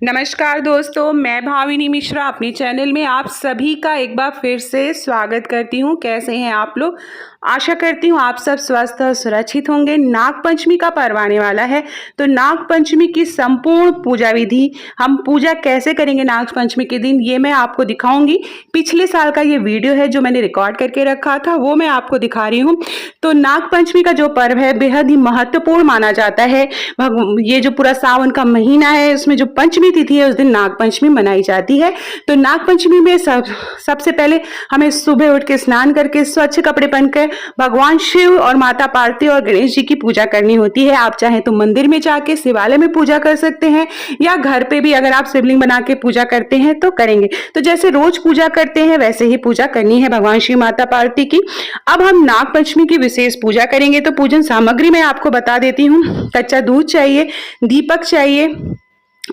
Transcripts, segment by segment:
नमस्कार दोस्तों, मैं भाविनी मिश्रा अपने चैनल में आप सभी का एक बार फिर से स्वागत करती हूँ। कैसे हैं आप लोग? आशा करती हूँ आप सब स्वस्थ और सुरक्षित होंगे। नाग पंचमी का पर्व आने वाला है, तो नाग पंचमी की संपूर्ण पूजा विधि, हम पूजा कैसे करेंगे नाग पंचमी के दिन, ये मैं आपको दिखाऊंगी। पिछले साल का ये वीडियो है जो मैंने रिकॉर्ड करके रखा था, वो मैं आपको दिखा रही हूँ। तो नाग पंचमी का जो पर्व है बेहद ही महत्वपूर्ण माना जाता है। ये जो पूरा सावन का महीना है, उसमें जो पंचमी तिथि है उस दिन नाग पंचमी मनाई जाती है। तो नाग पंचमी में सबसे पहले हमें सुबह उठ के स्नान करके स्वच्छ कपड़े पहनकर भगवान शिव और माता पार्वती और गणेश जी की पूजा करनी होती है। आप चाहें तो मंदिर में जाके शिवालय में पूजा कर सकते हैं, या घर पे भी अगर आप शिवलिंग बना के पूजा करते हैं तो करेंगे। तो जैसे रोज पूजा करते हैं वैसे ही पूजा करनी है भगवान शिव माता पार्वती की। अब हम नाग पंचमी की विशेष पूजा करेंगे, तो पूजन सामग्री मैं आपको बता देती हूँ। कच्चा दूध चाहिए, दीपक चाहिए,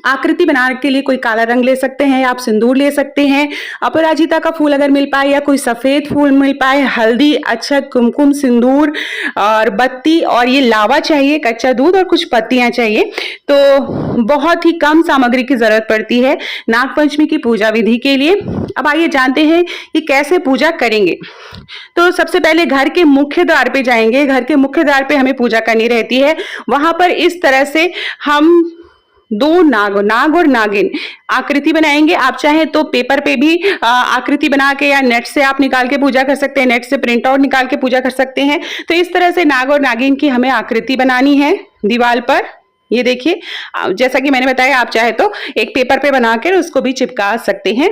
आकृति बनाने के लिए कोई काला रंग ले सकते हैं, आप सिंदूर ले सकते हैं, अपराजिता का फूल अगर मिल पाए या कोई सफेद फूल मिल पाए, हल्दी, अक्षत, कुमकुम, सिंदूर और बत्ती, और ये लावा चाहिए, कच्चा दूध और कुछ पत्तियां चाहिए। तो बहुत ही कम सामग्री की जरूरत पड़ती है नाग पंचमी की पूजा विधि के लिए। अब आइए जानते हैं कि कैसे पूजा करेंगे। तो सबसे पहले घर के मुख्य द्वार पे जाएंगे। घर के मुख्य द्वार पे हमें पूजा करनी रहती है। वहां पर इस तरह से हम दो नाग और नागिन आकृति बनाएंगे। आप चाहे तो पेपर पे भी आकृति बना के, या नेट से आप निकाल के पूजा कर सकते हैं, नेट से प्रिंट आउट निकाल के पूजा कर सकते हैं। तो इस तरह से नाग और नागिन की हमें आकृति बनानी है दीवार पर। ये देखिए, जैसा कि मैंने बताया, आप चाहे तो एक पेपर पे बनाकर उसको भी चिपका सकते हैं।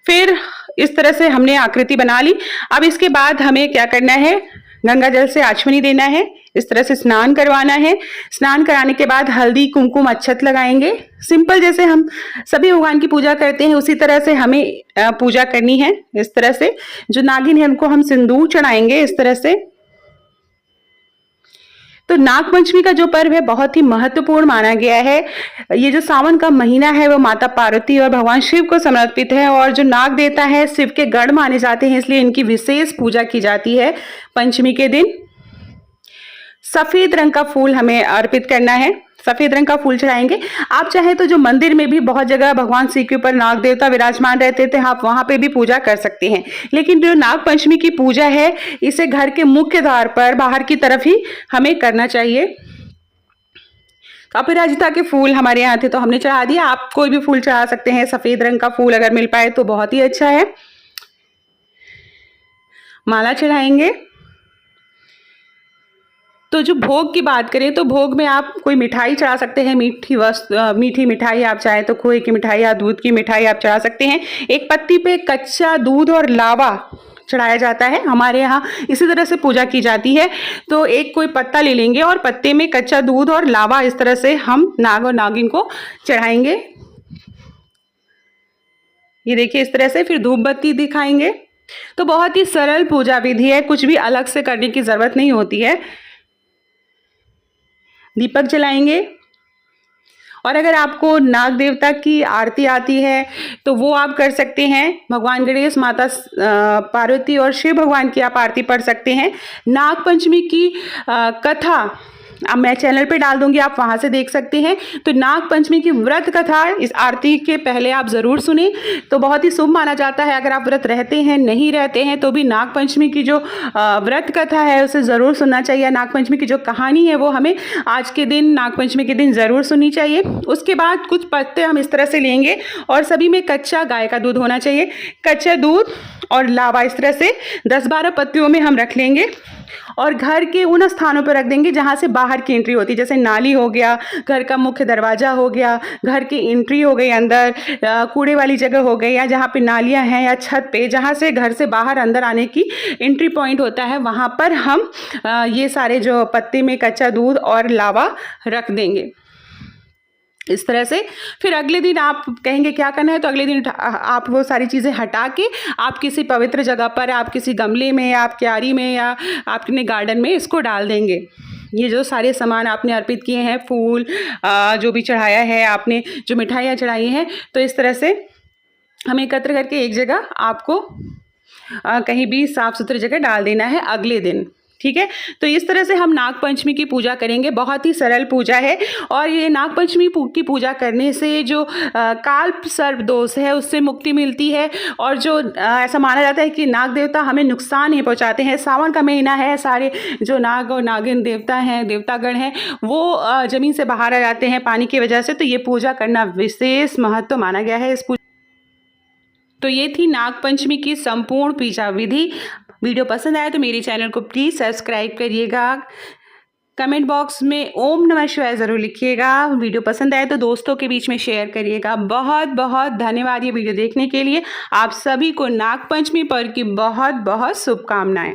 फिर इस तरह से हमने आकृति बना ली। अब इसके बाद हमें क्या करना है, गंगा जल से आचमनी देना है, इस तरह से स्नान करवाना है। स्नान कराने के बाद हल्दी, कुमकुम, अक्षत लगाएंगे। सिंपल जैसे हम सभी भगवान की पूजा करते हैं उसी तरह से हमें पूजा करनी है। इस तरह से जो नागिन है उनको हम सिंदूर चढ़ाएंगे इस तरह से। तो नाग पंचमी का जो पर्व है बहुत ही महत्वपूर्ण माना गया है। ये जो सावन का महीना है वो माता पार्वती और भगवान शिव को समर्पित है, और जो नाग देवता है शिव के गढ़ माने जाते हैं, इसलिए इनकी विशेष पूजा की जाती है पंचमी के दिन। सफेद रंग का फूल हमें अर्पित करना है, सफेद रंग का फूल चढ़ाएंगे। आप चाहे तो जो मंदिर में भी बहुत जगह भगवान शिव के ऊपर नाग देवता विराजमान रहते थे, आप वहां पे भी पूजा कर सकते हैं। लेकिन जो नाग पंचमी की पूजा है इसे घर के मुख्य द्वार पर बाहर की तरफ ही हमें करना चाहिए। अपराजिता के फूल हमारे यहाँ थे तो हमने चढ़ा दिया। आप कोई भी फूल चढ़ा सकते हैं, सफेद रंग का फूल अगर मिल पाए तो बहुत ही अच्छा है। माला चढ़ाएंगे। तो जो भोग की बात करें तो भोग में आप कोई मिठाई चढ़ा सकते हैं, मीठी मिठाई। आप चाहे तो खोए की मिठाई या दूध की मिठाई आप चढ़ा सकते हैं। एक पत्ती पे कच्चा दूध और लावा चढ़ाया जाता है, हमारे यहाँ इसी तरह से पूजा की जाती है। तो एक कोई पत्ता ले लेंगे और पत्ते में कच्चा दूध और लावा इस तरह से हम नाग और नागिन को चढ़ाएंगे। ये देखिए इस तरह से। फिर धूप बत्ती दिखाएंगे। तो बहुत ही सरल पूजा विधि है, कुछ भी अलग से करने की जरूरत नहीं होती है। दीपक जलाएंगे। और अगर आपको नाग देवता की आरती आती है तो वो आप कर सकते हैं। भगवान गणेश, माता पार्वती और शिव भगवान की आप आरती पढ़ सकते हैं। नाग पंचमी की कथा अब मैं चैनल पे डाल दूंगी, आप वहां से देख सकते हैं। तो नाग पंचमी की व्रत कथा इस आरती के पहले आप जरूर सुने, तो बहुत ही शुभ माना जाता है। अगर आप व्रत रहते हैं, नहीं रहते हैं, तो भी नाग पंचमी की जो व्रत कथा है उसे जरूर सुनना चाहिए। नाग पंचमी की जो कहानी है वो हमें आज के दिन, नाग पंचमी के दिन जरूर सुननी चाहिए। उसके बाद कुछ पत्ते हम इस तरह से लेंगे और सभी में कच्चा गाय का दूध होना चाहिए। कच्चा दूध और लावा इस तरह से 10-12 पत्तियों में हम रख लेंगे और घर के उन स्थानों पर रख देंगे जहाँ से बाहर की एंट्री होती है। जैसे नाली हो गया, घर का मुख्य दरवाजा हो गया, घर की एंट्री हो गई अंदर, कूड़े वाली जगह हो गई, या जहाँ पे नालियाँ हैं, या छत पे जहाँ से घर से बाहर अंदर आने की एंट्री पॉइंट होता है, वहाँ पर हम ये सारे जो पत्ते में कच्चा दूध और लावा रख देंगे इस तरह से। फिर अगले दिन आप कहेंगे क्या करना है, तो अगले दिन आप वो सारी चीज़ें हटा के आप किसी पवित्र जगह पर, आप किसी गमले में, आप क्यारी में, या आपने गार्डन में इसको डाल देंगे। ये जो सारे सामान आपने अर्पित किए हैं, फूल जो भी चढ़ाया है आपने, जो मिठाइयाँ चढ़ाई हैं, तो इस तरह से हमें एकत्र करके एक जगह आपको कहीं भी साफ सुथरी जगह डाल देना है अगले दिन। ठीक है। तो इस तरह से हम नाग पंचमी की पूजा करेंगे। बहुत ही सरल पूजा है और ये नाग पंचमी की पूजा करने से जो काल सर्प दोष है उससे मुक्ति मिलती है और जो ऐसा माना जाता है कि नाग देवता हमें नुकसान नहीं पहुंचाते हैं। सावन का महीना है, सारे जो नाग और नागिन देवता हैं, देवतागण हैं, वो ज़मीन से बाहर आ जाते हैं पानी की वजह से। तो ये पूजा करना विशेष महत्व माना गया है इस पूजा। तो ये थी नाग पंचमी की संपूर्ण पूजा विधि। वीडियो पसंद आए तो मेरे चैनल को प्लीज़ सब्सक्राइब करिएगा। कमेंट बॉक्स में ओम नमः शिवाय ज़रूर लिखिएगा। वीडियो पसंद आए तो दोस्तों के बीच में शेयर करिएगा। बहुत बहुत धन्यवाद ये वीडियो देखने के लिए। आप सभी को नाग पंचमी पर्व की बहुत बहुत शुभकामनाएं।